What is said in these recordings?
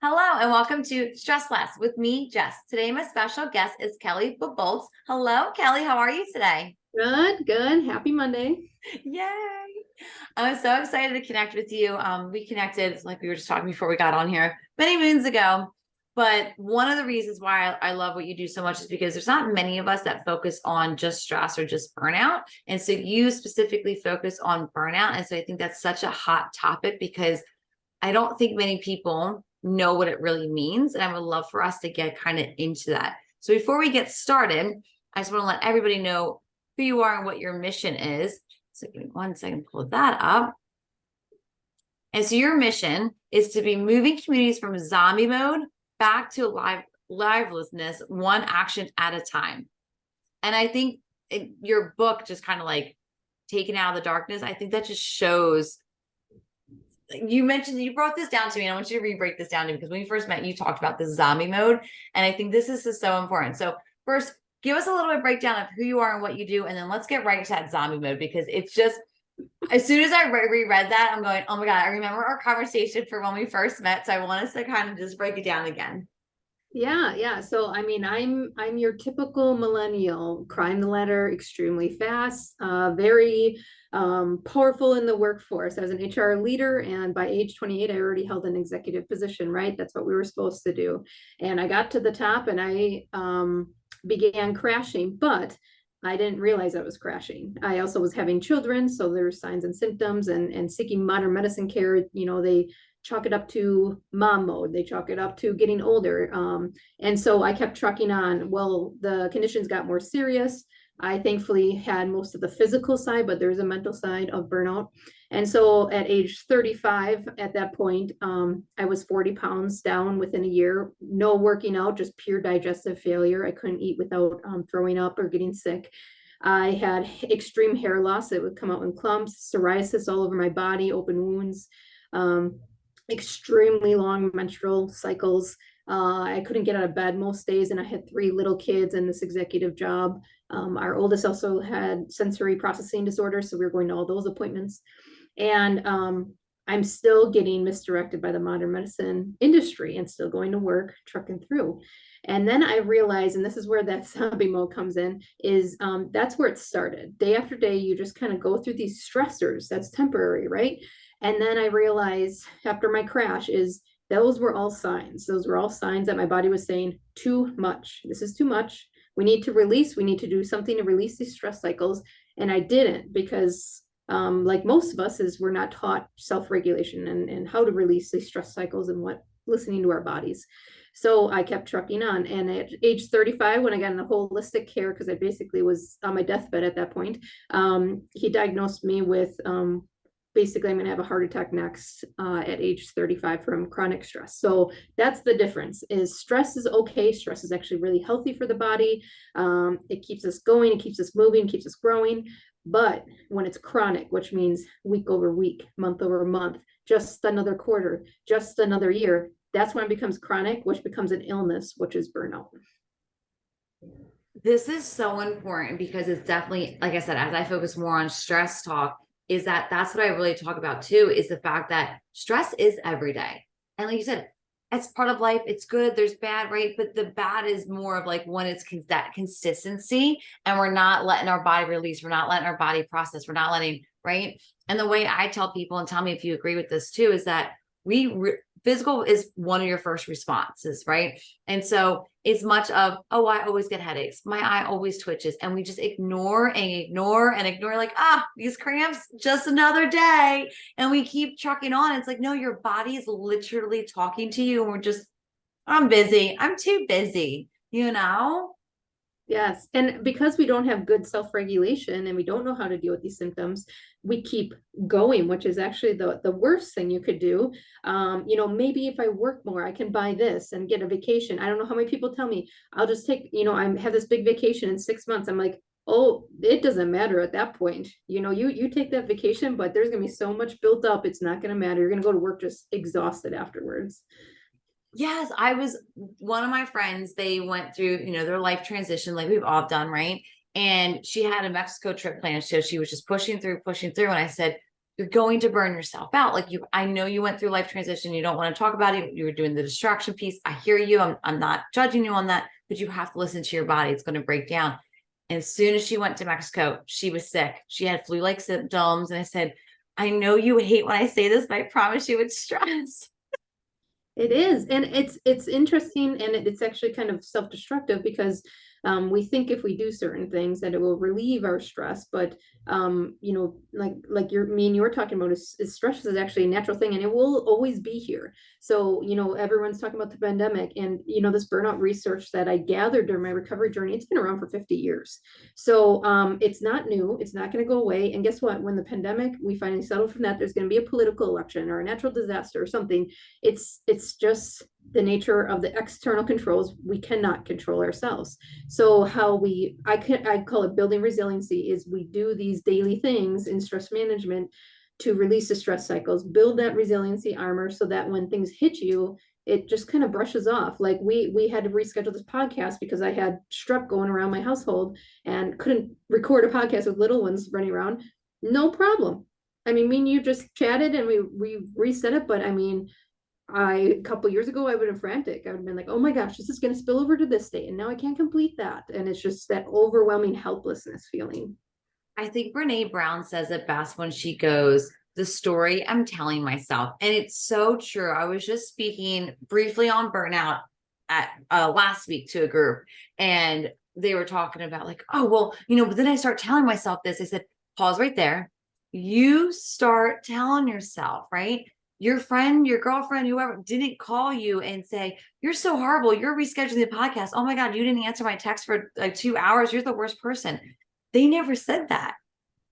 Hello and welcome to Stress Less with me, Jess. Today, my special guest is Kelly Bolts. Hello, Kelly. How are you today? Good, good. Happy Monday. Yay! I'm so excited to connect with you. We connected, like we were just talking before we got on here, many moons ago. But one of the reasons why I love what you do so much is because there's not many of us that focus on just stress or just burnout. And so you specifically focus on burnout. And so I think that's such a hot topic because I don't think many people know what it really means. And I would love for us to get kind of into that. So before we get started, I just want to let everybody know who you are and what your mission is. So give me 1 second, pull that up. And so your mission is to be moving communities from zombie mode back to liveliness, one action at a time. And I think your book just kind of like taken out of the darkness. I think that just shows. You mentioned you brought this down to me, and I want you to re-break this down to me because when we first met, you talked about the zombie mode, and I think this is so important. So first, give us a little bit breakdown of who you are and what you do, and then let's get right into that zombie mode because it's just as soon as I reread that, I'm going, oh my God, I remember our conversation for when we first met. So I want us to kind of just break it down again. Yeah. So I'm your typical millennial, climb the ladder extremely fast, very powerful in the workforce. I was an HR leader, and by age 28, I already held an executive position, right? That's what we were supposed to do. And I got to the top and I began crashing, but I didn't realize I was crashing. I also was having children, so there were signs and symptoms and seeking modern medicine care. They chalk it up to mom mode. They chalk it up to getting older. And so I kept trucking on. Well, the conditions got more serious. I thankfully had most of the physical side, but there's a mental side of burnout. And so at age 35, at that point, I was 40 pounds down within a year. No working out, just pure digestive failure. I couldn't eat without throwing up or getting sick. I had extreme hair loss. It would come out in clumps, psoriasis all over my body, open wounds. Um, Extremely long menstrual cycles. I couldn't get out of bed most days, and I had 3 little kids and this executive job. Our oldest also had sensory processing disorder, so we were going to all those appointments. And I'm still getting misdirected by the modern medicine industry and still going to work, trucking through. And then I realized, and this is where that zombie mode comes in, is that's where it started. Day after day, you just kind of go through these stressors. That's temporary, right? And then I realized after my crash is those were all signs. Those were all signs that my body was saying too much. This is too much. We need to release. We need to do something to release these stress cycles. And I didn't because like most of us is we're not taught self-regulation and how to release these stress cycles and what listening to our bodies. So I kept trucking on. And at age 35, when I got into holistic care, because I basically was on my deathbed at that point, he diagnosed me with basically I'm going to have a heart attack next at age 35 from chronic stress. So that's the difference is stress is okay. Stress is actually really healthy for the body. It keeps us going, it keeps us moving, keeps us growing. But when it's chronic, which means week over week, month over month, just another quarter, just another year, that's when it becomes chronic, which becomes an illness, which is burnout. This is so important because it's definitely, like I said, as I focus more on stress talk, is that's what I really talk about too, is the fact that stress is every day. And like you said, it's part of life. It's good. There's bad, right? But the bad is more of like when it's that consistency and we're not letting our body release. We're not letting our body process. We're not letting, right? And the way I tell people, and tell me if you agree with this too, is that physical is one of your first responses, right? And so it's much of, oh, I always get headaches. My eye always twitches. And we just ignore and ignore and ignore, like, these cramps, just another day. And we keep trucking on. It's like, no, your body is literally talking to you. And we're just, I'm busy. I'm too busy, you know? Yes. And because we don't have good self-regulation and we don't know how to deal with these symptoms, we keep going, which is actually the worst thing you could do. Maybe if I work more, I can buy this and get a vacation. I don't know how many people tell me, I'll just take, I have this big vacation in 6 months. I'm like, oh, it doesn't matter at that point. You take that vacation, but there's going to be so much built up. It's not going to matter. You're going to go to work just exhausted afterwards. Yes, I was one of my friends, they went through, their life transition like we've all done, right? And she had a Mexico trip planned. So she was just pushing through. And I said, you're going to burn yourself out. Like I know you went through life transition. You don't want to talk about it. You were doing the distraction piece. I hear you. I'm not judging you on that, but you have to listen to your body. It's going to break down. And as soon as she went to Mexico, she was sick. She had flu-like symptoms. And I said, I know you hate when I say this, but I promise you it's stress. It is, and it's interesting, and it's actually kind of self-destructive because we think if we do certain things that it will relieve our stress, but you know, like me and you were talking about, is stress is actually a natural thing, and it will always be here. So you know, everyone's talking about the pandemic, and you know, this burnout research that I gathered during my recovery journey, it's been around for 50 years. So it's not new, it's not going to go away. And guess what? When the pandemic, we finally settle from that, there's going to be a political election or a natural disaster or something. It's just the nature of the external controls we cannot control ourselves. So how I call it building resiliency, is we do these daily things in stress management to release the stress cycles, build that resiliency armor so that when things hit you, it just kind of brushes off. Like we had to reschedule this podcast because I had strep going around my household and couldn't record a podcast with little ones running around. No problem. I mean, me and you just chatted and we reset it, but I mean, a couple years ago, I would have been frantic. I would have been like, oh my gosh, this is going to spill over to this day. And now I can't complete that. And it's just that overwhelming helplessness feeling. I think Brene Brown says it best when she goes, the story I'm telling myself. And it's so true. I was just speaking briefly on burnout at last week to a group, and they were talking about like, oh, well, you know, but then I start telling myself this. I said, pause right there. You start telling yourself, right? Your friend, your girlfriend, whoever didn't call you and say, you're so horrible. You're rescheduling the podcast. Oh my God, you didn't answer my text for like 2 hours. You're the worst person. They never said that.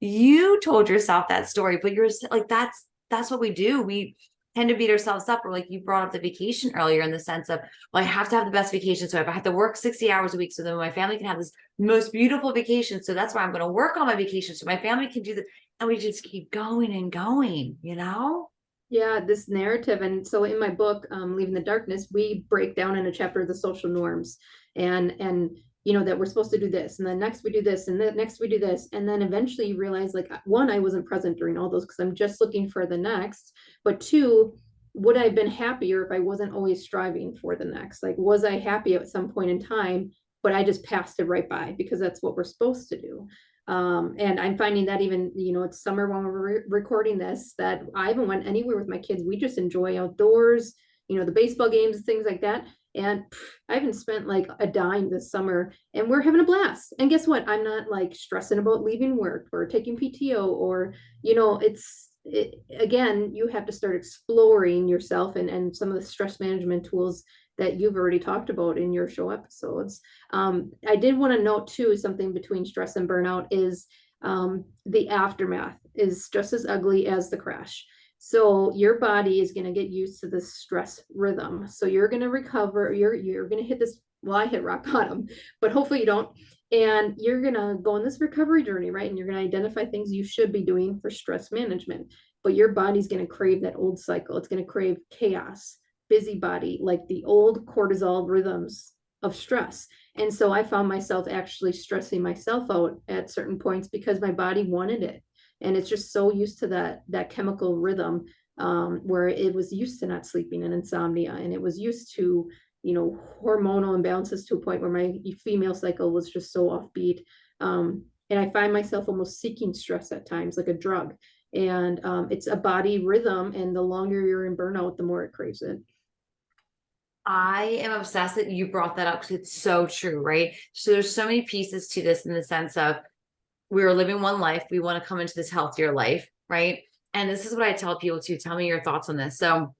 You told yourself that story, but you're like, that's what we do. We tend to beat ourselves up. Or like you brought up the vacation earlier in the sense of, well, I have to have the best vacation. So if I have to work 60 hours a week, so then my family can have this most beautiful vacation. So that's why I'm going to work on my vacation. So my family can do this. And we just keep going and going, you know? Yeah, this narrative. And so in my book, Leaving the Darkness, we break down in a chapter the social norms, and you know, that we're supposed to do this, and then next we do this, and then next we do this. And then eventually you realize, like, one, I wasn't present during all those because I'm just looking for the next. But two, would I have been happier if I wasn't always striving for the next? Like, was I happy at some point in time, but I just passed it right by because that's what we're supposed to do. And I'm finding that even, you know, it's summer when we're recording this, that I haven't went anywhere with my kids. We just enjoy outdoors, you know, the baseball games, things like that. And I haven't spent like a dime this summer, and we're having a blast. And guess what? I'm not like stressing about leaving work or taking PTO, or, you know, again, you have to start exploring yourself and some of the stress management tools that you've already talked about in your show episodes. I did want to note too, something between stress and burnout is the aftermath is just as ugly as the crash. So your body is going to get used to this stress rhythm. So you're going to recover. You're going to hit this. Well, I hit rock bottom, but hopefully you don't. And you're going to go on this recovery journey, right? And you're going to identify things you should be doing for stress management. But your body's going to crave that old cycle. It's going to crave chaos, busybody, like the old cortisol rhythms of stress. And so I found myself actually stressing myself out at certain points because my body wanted it. And it's just so used to that chemical rhythm, where it was used to not sleeping and insomnia, and it was used to, you know, hormonal imbalances to a point where my female cycle was just so offbeat. And I find myself almost seeking stress at times, like a drug. And it's a body rhythm, and the longer you're in burnout, the more it craves it. I am obsessed that you brought that up because it's so true, right? So there's so many pieces to this in the sense of we are living one life. We want to come into this healthier life, right? And this is what I tell people too. Tell me your thoughts on this. So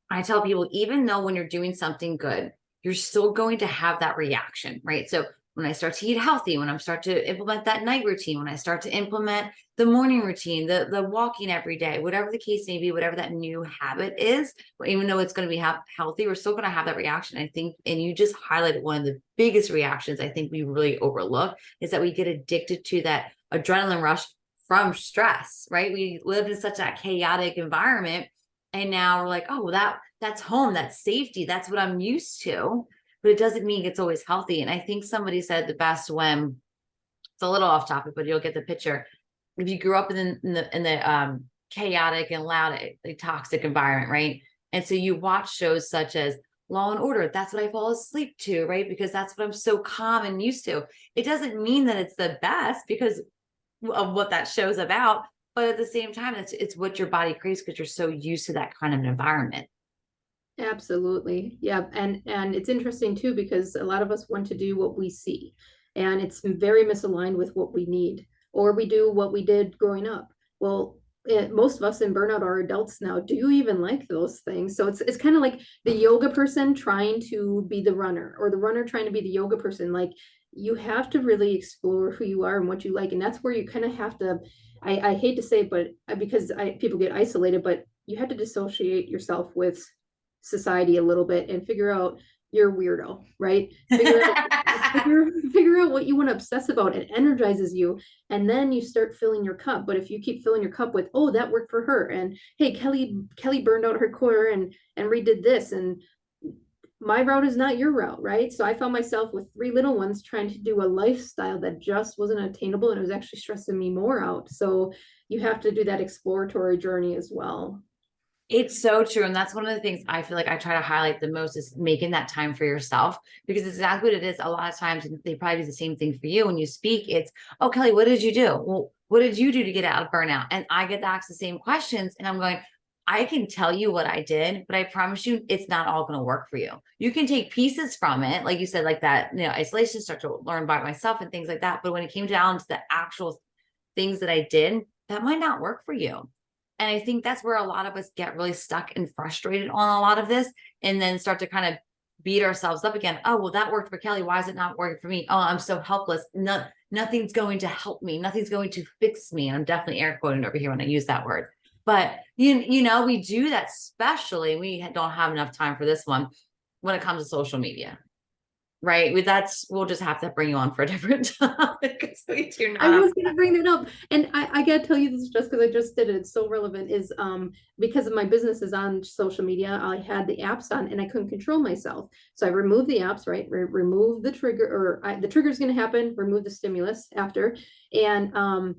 I tell people, even though when you're doing something good, you're still going to have that reaction, right? So when I start to eat healthy, when I start to implement that night routine, when I start to implement the morning routine, the walking every day, whatever the case may be, whatever that new habit is, even though it's going to be healthy, we're still going to have that reaction. I think, and you just highlighted one of the biggest reactions I think we really overlook is that we get addicted to that adrenaline rush from stress, right? We lived in such a chaotic environment, and now we're like, oh, well, that's home, that's safety, that's what I'm used to. But it doesn't mean it's always healthy. And I think somebody said the best when it's a little off topic, but you'll get the picture. If you grew up in the chaotic and loud, like toxic environment, right? And so you watch shows such as Law and Order. That's what I fall asleep to, right? Because that's what I'm so calm and used to. It doesn't mean that it's the best because of what that show's about, but at the same time, it's what your body craves because you're so used to that kind of an environment. Absolutely. Yeah. And it's interesting too, because a lot of us want to do what we see, and it's very misaligned with what we need, or we do what we did growing up. Well, most of us in burnout are adults now. Do you even like those things? So it's kind of like the yoga person trying to be the runner, or the runner trying to be the yoga person. Like, you have to really explore who you are and what you like. And that's where you kind of have to, I hate to say it, but because people get isolated, but you have to dissociate yourself with society a little bit and figure out you're weirdo, right? Figure out what you want to obsess about. It energizes you, and then you start filling your cup. But if you keep filling your cup with, oh, that worked for her, and hey, Kelly burned out her core and redid this, and my route is not your route, right? So I found myself with three little ones trying to do a lifestyle that just wasn't attainable, and it was actually stressing me more out. So you have to do that exploratory journey as well. It's so true. And that's one of the things I feel like I try to highlight the most is making that time for yourself because it's exactly what it is. A lot of times, and they probably do the same thing for you when you speak. It's, oh, Kelly, what did you do? Well, what did you do to get out of burnout? And I get to ask the same questions. And I'm going, I can tell you what I did, but I promise you it's not all going to work for you. You can take pieces from it, like you said, like that, isolation, start to learn by myself and things like that. But when it came down to the actual things that I did, that might not work for you. And I think that's where a lot of us get really stuck and frustrated on a lot of this and then start to kind of beat ourselves up again. Oh, well, that worked for Kelly. Why is it not working for me? Oh, I'm so helpless. Nothing's going to help me. Nothing's going to fix me. And I'm definitely air quoting over here when I use that word. But we do that, especially we don't have enough time for this one when it comes to social media. Right. We'll just have to bring you on for a different topic because we do I not. was gonna bring that up, and I gotta tell you this just because I just did it. It's so relevant. Is because of my business is on social media, I had the apps on and I couldn't control myself, so I removed the apps. Right, remove the trigger, the trigger is gonna happen. Remove the stimulus after, and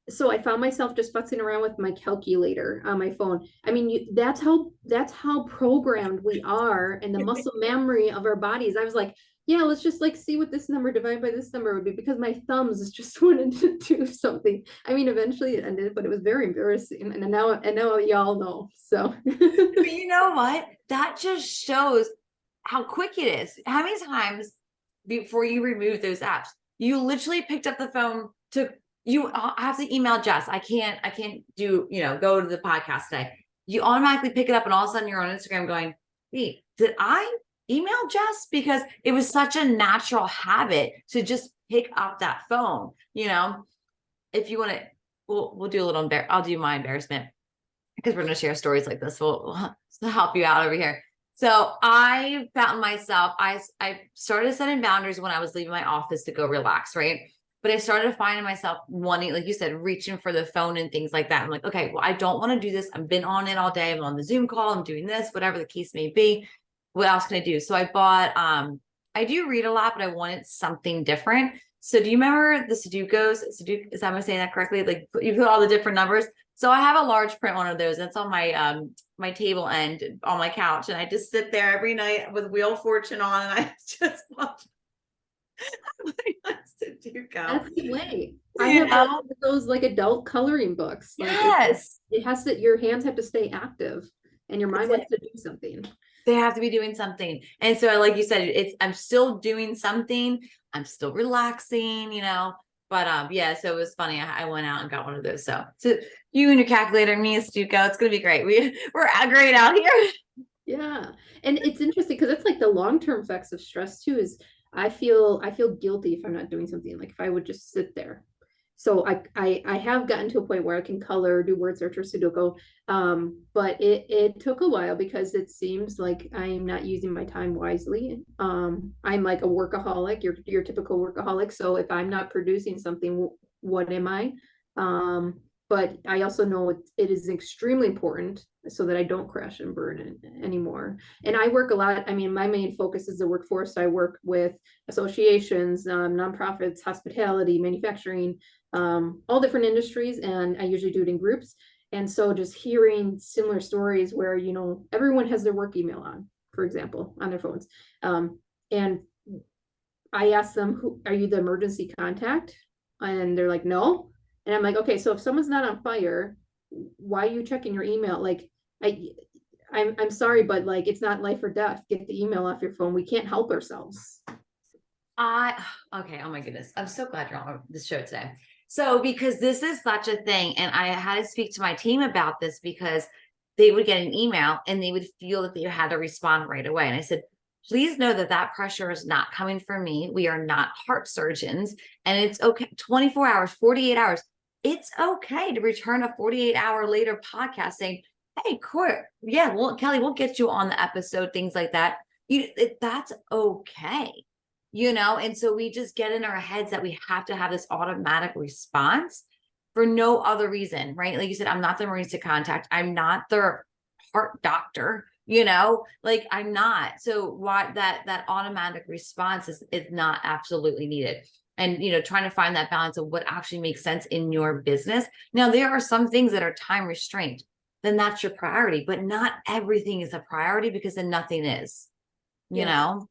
so I found myself just futzing around with my calculator on my phone. I mean, that's how programmed we are, and the muscle memory of our bodies. I was like, yeah, let's just like see what this number divided by this number would be, because my thumbs just wanted to do something. I mean, eventually it ended, but it was very embarrassing. And now y'all know. So But you know what? That just shows how quick it is. How many times before you remove those apps, you literally picked up the phone to you have to email Jess. I can't do, go to the podcast today. You automatically pick it up and all of a sudden you're on Instagram going, hey, did I email Jess? Because it was such a natural habit to just pick up that phone, if you want to, we'll do a little I'll do my embarrassment because we're going to share stories like this. We'll help you out over here. So I found myself, I started setting boundaries when I was leaving my office to go relax, right? But I started finding myself wanting, like you said, reaching for the phone and things like that. I'm like, okay, well, I don't want to do this. I've been on it all day. I'm on the Zoom call. I'm doing this, whatever the case may be. What else can I do? So I bought, I do read a lot, but I wanted something different. So do you remember the Sudokus? Is that, am I saying that correctly? Like you put all the different numbers. So I have a large print one of those. That's on my my table end on my couch, and I just sit there every night with Wheel of Fortune on, and I just watch Sudoku. that's the way. I You have know? those like adult coloring books. Like Yes. it has to, your hands have to stay active and your mind That's wants it. to do something. They have to be doing something. And so, like you said, I'm still doing something. I'm still relaxing. But yeah, so it was funny. I went out and got one of those. So you and your calculator, me and Stuco, it's gonna be great. We're great out here. Yeah. And it's interesting because it's like the long-term effects of stress too is I feel guilty if I'm not doing something, like if I would just sit there. So I have gotten to a point where I can color, do word search or Sudoku. But it took a while because it seems like I'm not using my time wisely. I'm like a workaholic, your typical workaholic. So if I'm not producing something, what am I? But I also know it is extremely important so that I don't crash and burn anymore. And I work a lot. I mean, my main focus is the workforce. I work with associations, nonprofits, hospitality, manufacturing, all different industries, and I usually do it in groups. And so just hearing similar stories where, you know, everyone has their work email on, for example, on their phones. And I asked them, who are you, the emergency contact? And they're like, no. And I'm like, okay, so if someone's not on fire, why are you checking your email? Like, I, I'm sorry, but like, it's not life or death. Get the email off your phone. We can't help ourselves. I okay, oh my goodness. I'm so glad you're on the show today. So, because this is such a thing, and I had to speak to my team about this because they would get an email and they would feel that they had to respond right away. And I said, please know that that pressure is not coming from me. We are not heart surgeons, and it's okay. 24 hours, 48 hours. It's okay to return a 48-hour later podcast saying, hey, Court, yeah, well, Kelly, we'll get you on the episode, things like that. That's okay, and so we just get in our heads that we have to have this automatic response for no other reason, right? Like you said, I'm not the emergency contact, I'm not the heart doctor, like I'm not. So why that automatic response is not absolutely needed. And trying to find that balance of what actually makes sense in your business. Now there are some things that are time restrained, then that's your priority, but not everything is a priority, because then nothing is, you Yes. know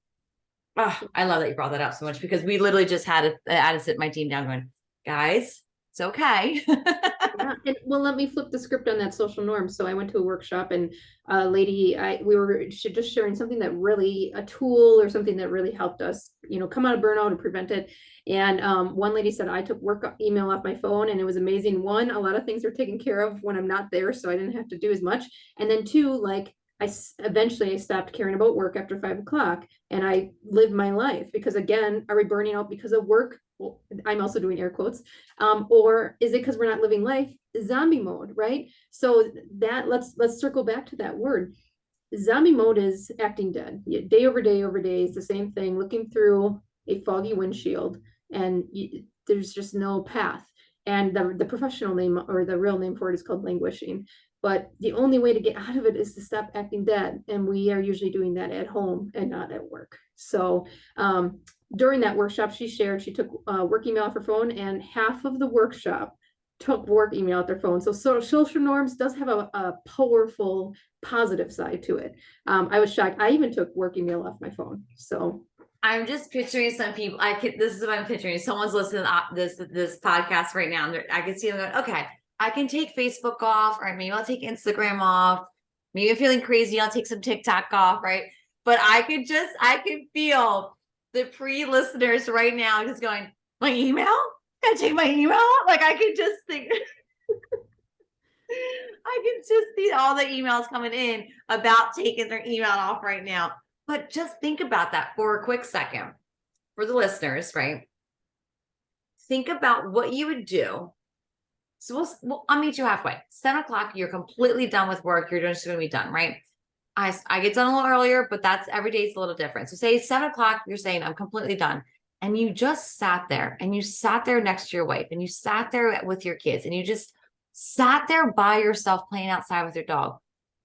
Oh, I love that you brought that up so much, because we literally just had to sit my team down going, guys, it's okay. Yeah. And well, let me flip the script on that social norm. So I went to a workshop, and a lady, we were just sharing something that really, a tool or something that really helped us, come out of burnout and prevent it. And one lady said, I took work email off my phone, and it was amazing. One, a lot of things are taken care of when I'm not there, so I didn't have to do as much. And then two, like, eventually I stopped caring about work after 5 o'clock, and I lived my life. Because again, are we burning out because of work? Well, I'm also doing air quotes. Or is it because we're not living life? Zombie mode, right? So that let's circle back to that word. Zombie mode is acting dead. Day over day over day is the same thing, looking through a foggy windshield, and there's just no path. And the professional name, or the real name for it, is called languishing. But the only way to get out of it is to stop acting dead. And we are usually doing that at home and not at work. So during that workshop, she shared she took work email off her phone, and half of the workshop took work email at their phone. So social norms does have a powerful positive side to it. I was shocked. I even took work email off my phone. So I'm just picturing some people. This is what I'm picturing. Someone's listening to this podcast right now, and I can see them going, okay, I can take Facebook off, or maybe I'll take Instagram off. Maybe I'm feeling crazy, I'll take some TikTok off, right? But I can feel the pre-listeners right now just going, my email? Can I take my email off? Like I can just think, I can just see all the emails coming in about taking their email off right now. But just think about that for a quick second for the listeners, right? Think about what you would do. So I'll meet you halfway. 7 o'clock, you're completely done with work. You're just going to be done, right? I get done a little earlier, but that's every day is a little different. So say 7 o'clock, you're saying I'm completely done. And you just sat there, and you sat there next to your wife, and you sat there with your kids, and you just sat there by yourself playing outside with your dog.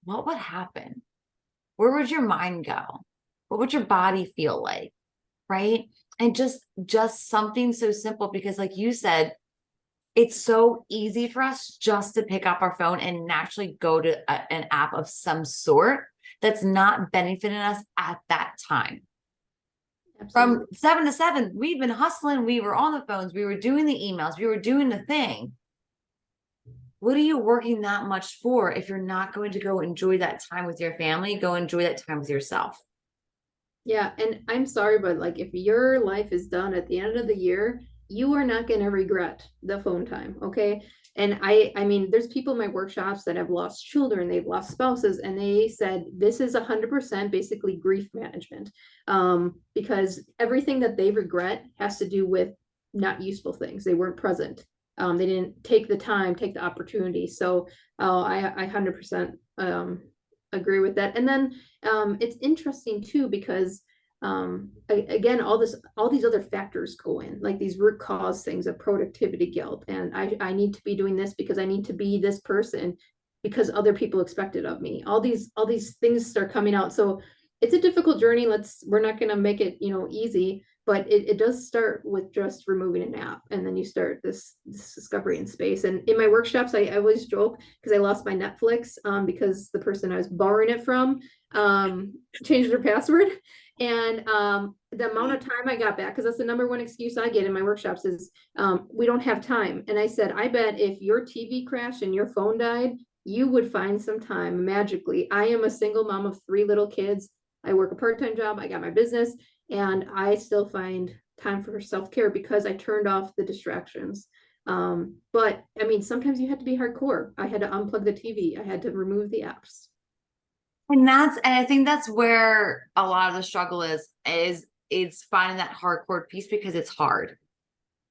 What would happen? Where would your mind go? What would your body feel like? Right? And just something so simple, because like you said, it's so easy for us just to pick up our phone and naturally go to an app of some sort that's not benefiting us at that time. absolutely. From 7 to 7, we've been hustling. We were on the phones. We were doing the emails. We were doing the thing. What are you working that much for if you're not going to go enjoy that time with your family? Go enjoy that time with yourself. Yeah, and I'm sorry, but like, if your life is done at the end of the year, you are not going to regret the phone time, okay? And I mean, there's people in my workshops that have lost children, they've lost spouses, and they said this is 100% basically grief management, because everything that they regret has to do with not useful things. They weren't present. They didn't take the time, take the opportunity. So I 100% agree with that. And then it's interesting too, because again, all these other factors go in, like these root cause things of productivity guilt, and I need to be doing this because I need to be this person because other people expect it of me. All these things start coming out. So it's a difficult journey. We're not going to make it easy, but it does start with just removing an app, and then you start this discovery in space. And in my workshops, I always joke because I lost my Netflix because the person I was borrowing it from changed their password. And the amount of time I got back, because that's the number one excuse I get in my workshops is we don't have time. And I said, I bet if your TV crashed and your phone died, you would find some time magically. I am a single mom of 3 little kids. I work a part-time job. I got my business, and I still find time for self-care because I turned off the distractions. But I mean, sometimes you had to be hardcore. I had to unplug the TV. I had to remove the apps. And I think that's where a lot of the struggle is it's finding that hardcore piece because it's hard.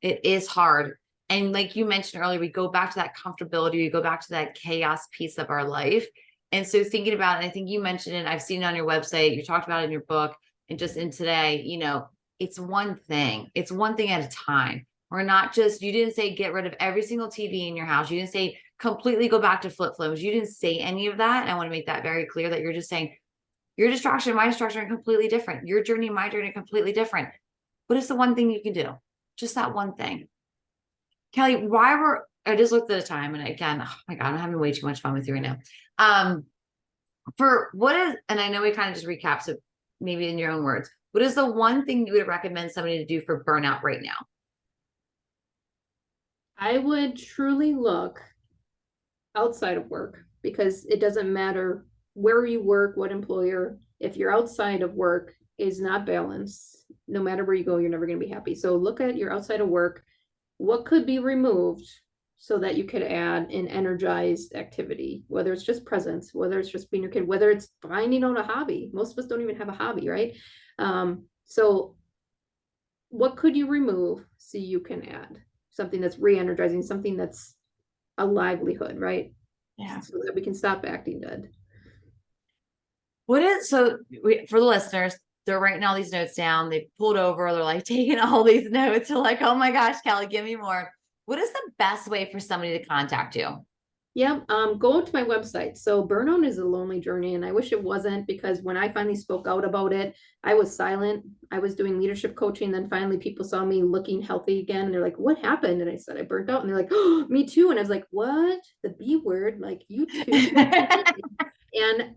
It is hard. And like you mentioned earlier, we go back to that comfortability, we go back to that chaos piece of our life. And so thinking about it, I think you mentioned it, I've seen it on your website, you talked about it in your book, and just in today, it's one thing. It's one thing at a time. We're not just, you didn't say get rid of every single TV in your house. You didn't say completely go back to flip phones. You didn't say any of that. And I want to make that very clear that you're just saying your distraction, my distraction are completely different. Your journey, my journey are completely different. But it's the one thing you can do. Just that one thing. Kelly, I just looked at the time, and again, oh my God, I'm having way too much fun with you right now. And I know we kind of just recapped, so maybe in your own words, what is the one thing you would recommend somebody to do for burnout right now? I would truly look outside of work, because it doesn't matter where you work, what employer, if you're outside of work is not balanced, no matter where you go, you're never going to be happy. So look at your outside of work. What could be removed so that you could add an energized activity, whether it's just presence, whether it's just being your kid, whether it's finding out a hobby. Most of us don't even have a hobby, right? So what could you remove so you can add something that's re-energizing, something that's a livelihood, right? Yeah. So that we can stop acting dead. For the listeners, they're writing all these notes down. They pulled over, they're like taking all these notes. They're like, oh my gosh, Kelly, give me more. What is the best way for somebody to contact you? Yeah, go to my website. So burnout is a lonely journey, and I wish it wasn't, because when I finally spoke out about it, I was silent. I was doing leadership coaching. Then finally people saw me looking healthy again. And they're like, what happened? And I said, I burnt out. And they're like, oh, me too. And I was like, what? The B word, like you too.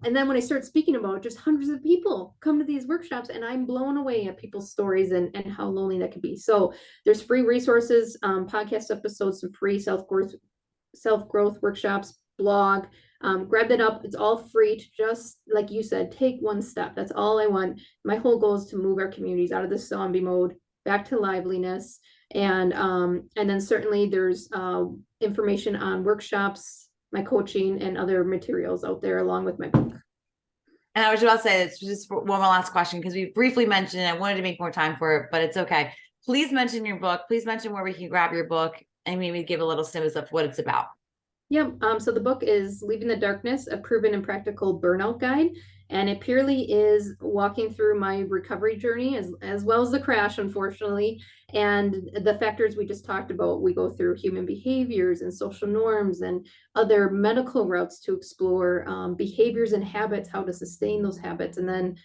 And then when I start speaking about it, just hundreds of people come to these workshops, and I'm blown away at people's stories and how lonely that could be. So there's free resources, podcast episodes, some free self-growth workshops, blog. Grab that up. It's all free to, just like you said, take one step. That's all I want. My whole goal is to move our communities out of this zombie mode back to liveliness. And then certainly there's information on workshops, my coaching, and other materials out there along with my book. And I was about to say, it's just one more last question, because we briefly mentioned it. I wanted to make more time for it, but it's okay. Please mention your book. Please mention where we can grab your book, and maybe give a little snippet of what it's about. Yep. So the book is Leaving the Darkness, a proven and practical burnout guide. And it purely is walking through my recovery journey as well as the crash, unfortunately. And the factors we just talked about, we go through human behaviors and social norms and other medical routes to explore behaviors and habits, how to sustain those habits. And then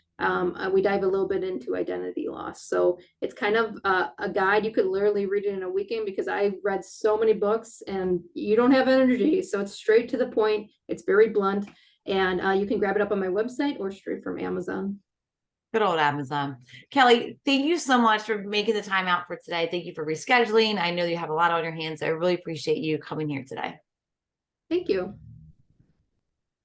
we dive a little bit into identity loss. So it's kind of a guide. You could literally read it in a weekend, because I read so many books and you don't have energy. So it's straight to the point. It's very blunt. And you can grab it up on my website or straight from Amazon. Good old Amazon. Kelly, thank you so much for making the time out for today. Thank you for rescheduling. I know you have a lot on your hands. So I really appreciate you coming here today. Thank you.